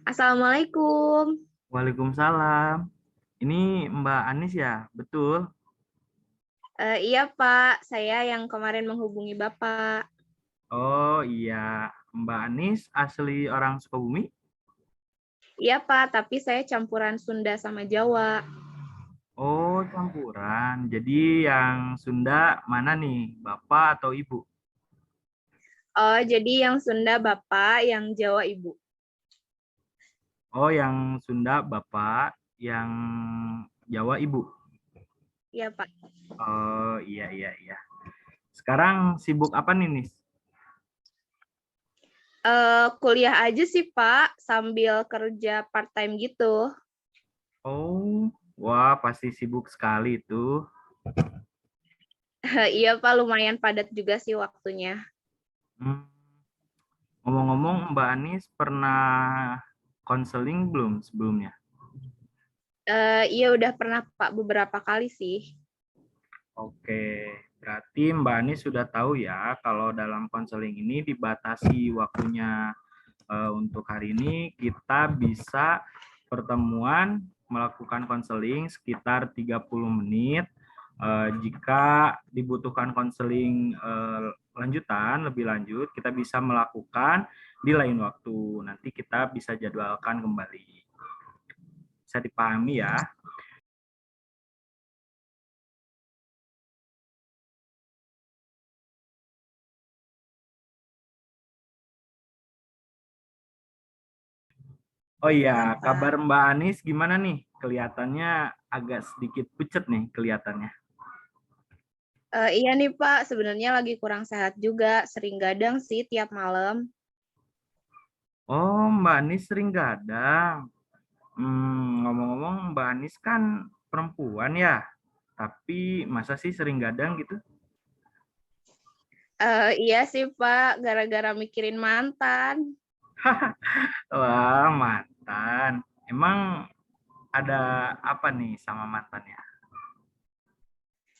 Assalamualaikum. Waalaikumsalam. Ini Mbak Anis ya? Betul? Iya Pak, saya yang kemarin menghubungi Bapak. Oh iya, Mbak Anis asli orang Sukabumi? Iya Pak, tapi saya campuran Sunda sama Jawa. Oh, campuran. Jadi yang Sunda mana nih? Bapak atau Ibu? Oh, jadi yang Sunda Bapak, yang Jawa Ibu. Oh, yang Sunda Bapak, yang Jawa Ibu. Iya Pak. Oh iya iya iya. Sekarang sibuk apa nih, Nis? Kuliah aja sih Pak, sambil kerja part-time gitu. Oh, wah pasti sibuk sekali itu. Iya Pak, lumayan padat juga sih waktunya. Hmm, Ngomong-ngomong, Mbak Anis pernah konseling belum sebelumnya? Iya udah pernah Pak beberapa kali sih. Oke, berarti Mbak Anis sudah tahu ya kalau dalam konseling ini dibatasi waktunya. Untuk hari ini kita bisa pertemuan melakukan konseling sekitar 30 menit. Jika dibutuhkan konseling lanjutan lebih lanjut, kita bisa melakukan di lain waktu. Nanti kita bisa jadwalkan kembali. Bisa dipahami ya? Oh iya, Iya kabar Pak. Mbak Anis gimana nih? Kelihatannya agak sedikit pucet nih kelihatannya. Iya nih Pak, sebenarnya lagi kurang sehat juga, sering gadang sih tiap malam. Oh, Mbak Anis sering gadang. Ngomong-ngomong, Mbak Anis kan perempuan ya, tapi masa sih sering gadang gitu? Iya sih Pak, gara-gara mikirin mantan. Wah, mantan. Emang ada apa nih sama mantannya?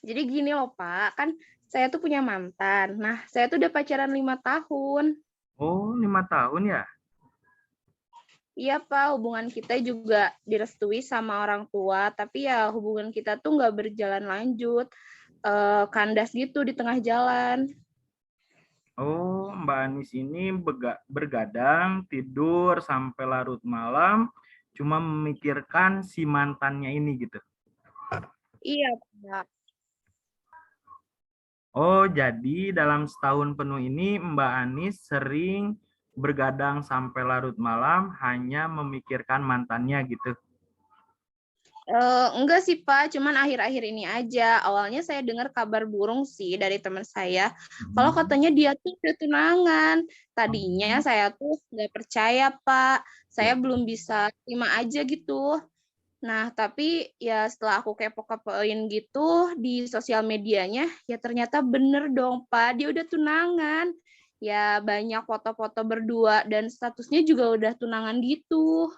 Jadi gini loh Pak, kan saya tuh punya mantan. Nah, saya tuh udah pacaran 5 tahun. Oh, 5 tahun ya? Iya Pak, hubungan kita juga direstui sama orang tua, tapi ya hubungan kita tuh nggak berjalan lanjut, kandas gitu di tengah jalan. Oh, Mbak Anis ini bergadang, tidur sampai larut malam, cuma memikirkan si mantannya ini gitu. Iya Pak. Oh, jadi dalam setahun penuh ini Mbak Anis sering bergadang sampai larut malam hanya memikirkan mantannya gitu. Enggak sih Pak, cuman akhir-akhir ini aja. Awalnya saya dengar kabar burung sih dari teman saya. Kalau Mhm. katanya dia tuh udah tunangan. Tadinya saya tuh nggak percaya Pak. Saya belum bisa terima aja gitu. Nah, tapi ya setelah aku kepo-kepoin gitu di sosial medianya, ya ternyata bener dong Pak, dia udah tunangan. Ya banyak foto-foto berdua dan statusnya juga udah tunangan gitu.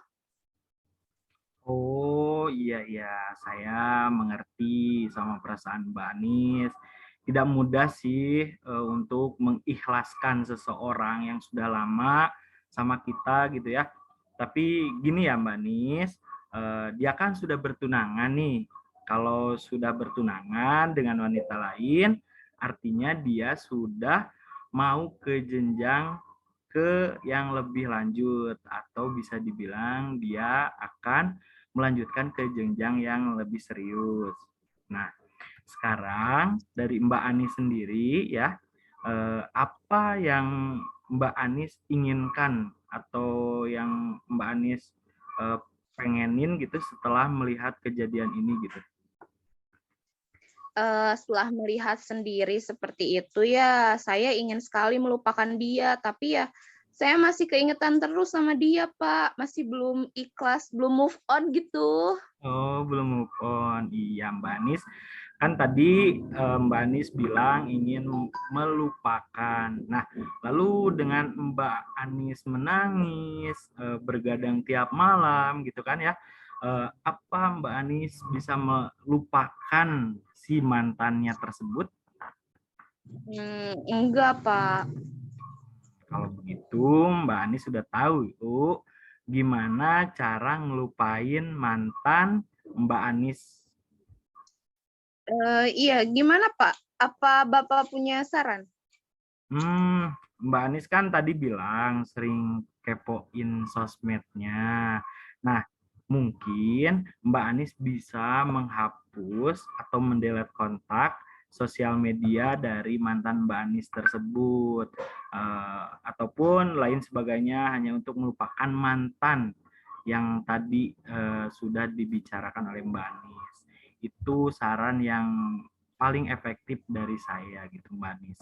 Oh iya iya, saya mengerti sama perasaan Mbak Anis. Tidak mudah sih untuk mengikhlaskan seseorang yang sudah lama sama kita gitu ya. Tapi gini ya Mbak Anis, dia kan sudah bertunangan nih. Kalau sudah bertunangan dengan wanita lain, artinya dia sudah mau ke jenjang ke yang lebih lanjut atau bisa dibilang dia akan melanjutkan ke jenjang yang lebih serius. Nah, sekarang dari Mbak Anis sendiri ya, apa yang Mbak Anis inginkan atau yang Mbak Anis eh, pengenin gitu setelah melihat kejadian ini gitu? Setelah melihat sendiri seperti itu ya saya ingin sekali melupakan dia, tapi ya saya masih keingetan terus sama dia Pak, masih belum ikhlas, belum move on gitu. Oh, belum move on. Iya, Mbak Anis. Kan tadi Mbak Anis bilang ingin melupakan. Nah, lalu dengan Mbak Anis menangis, bergadang tiap malam gitu kan ya, apa Mbak Anis bisa melupakan si mantannya tersebut? Enggak Pak. Kalau begitu, Mbak Anis sudah tahu itu gimana cara ngelupain mantan Mbak Anis? Iya, gimana Pak? Apa Bapak punya saran? Mbak Anis kan tadi bilang sering kepoin sosmednya. Nah, mungkin Mbak Anis bisa menghapus atau mendelete kontak sosial media dari mantan Mbak Anis tersebut. Ataupun lain sebagainya hanya untuk melupakan mantan yang tadi sudah dibicarakan oleh Mbak Anis. Itu saran yang paling efektif dari saya gitu Mbak Anis.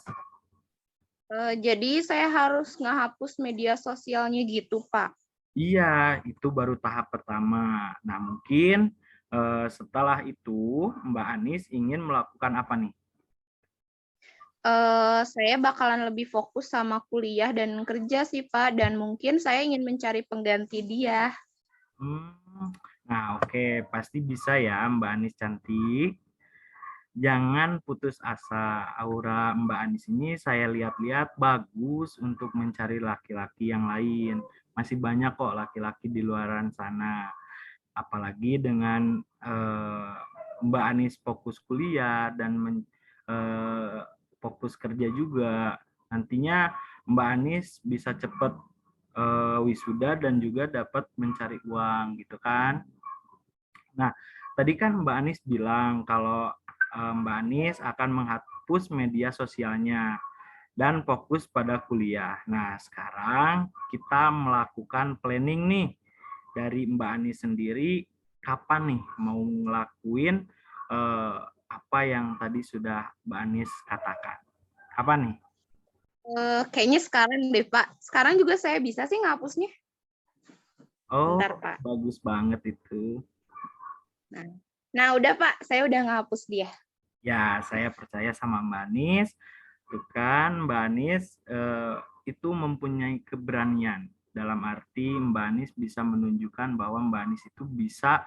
Jadi saya harus ngehapus media sosialnya gitu, Pak. Iya, itu baru tahap pertama. Nah, mungkin setelah itu Mbak Anis ingin melakukan apa nih? Saya bakalan lebih fokus sama kuliah dan kerja sih, Pak, dan mungkin saya ingin mencari pengganti dia. Nah, oke, pasti bisa ya Mbak Anis cantik. Jangan putus asa. Aura Mbak Anis ini saya lihat-lihat bagus untuk mencari laki-laki yang lain. Masih banyak kok laki-laki di luaran sana. Apalagi dengan Mbak Anis fokus kuliah dan fokus kerja juga, nantinya Mbak Anis bisa cepat wisuda dan juga dapat mencari uang gitu kan. Nah, tadi kan Mbak Anis bilang kalau Mbak Anis akan menghapus media sosialnya dan fokus pada kuliah. Nah, sekarang kita melakukan planning nih dari Mbak Anis sendiri, kapan nih mau ngelakuin apa yang tadi sudah Mbak Anis katakan. Kapan nih? Kayaknya sekarang deh, Pak. Sekarang juga saya bisa sih ngapusnya. Oh, Bentar, Pak. bagus banget itu. Nah, udah Pak, saya udah ngapus dia. Ya, saya percaya sama Mbak Anis. Tuh kan, Mbak Anis itu mempunyai keberanian. Dalam arti Mbak Anis bisa menunjukkan bahwa Mbak Anis itu bisa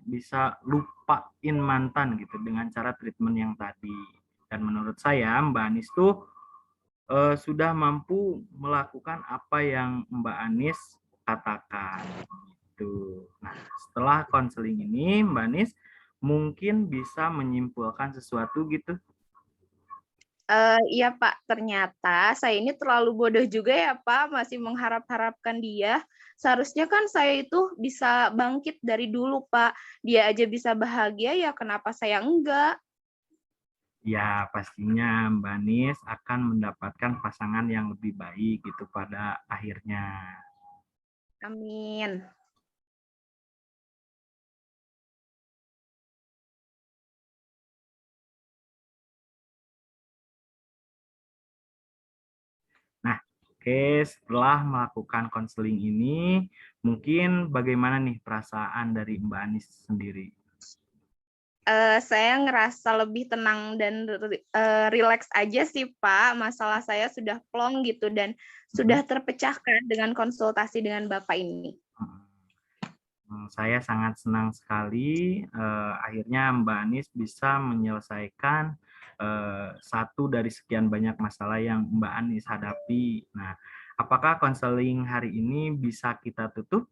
bisa lupain mantan gitu dengan cara treatment yang tadi. Dan menurut saya Mbak Anis tuh sudah mampu melakukan apa yang Mbak Anis katakan. Gitu. Nah, setelah konseling ini Mbak Anis mungkin bisa menyimpulkan sesuatu gitu. Iya Pak, ternyata saya ini terlalu bodoh juga ya Pak, masih mengharap-harapkan dia. Seharusnya kan saya itu bisa bangkit dari dulu Pak. Dia aja bisa bahagia, ya kenapa saya enggak? Ya, pastinya Mbak Anis akan mendapatkan pasangan yang lebih baik gitu pada akhirnya. Amin. Nah, oke, setelah melakukan konseling ini, mungkin bagaimana nih perasaan dari Mbak Anis sendiri? Saya ngerasa lebih tenang dan rileks aja sih Pak. Masalah saya sudah plong gitu dan sudah terpecahkan dengan konsultasi dengan Bapak ini. Saya sangat senang sekali akhirnya Mbak Anis bisa menyelesaikan satu dari sekian banyak masalah yang Mbak Anis hadapi. Nah, apakah konseling hari ini bisa kita tutup?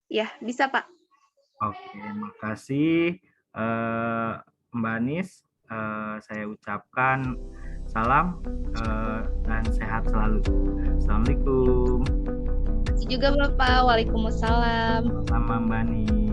Ya, bisa Pak. Oke, makasih Mbak Anis. Saya ucapkan salam dan sehat selalu. Assalamualaikum. Terima kasih juga Bapak. Waalaikumsalam. Sama Mbak Anis.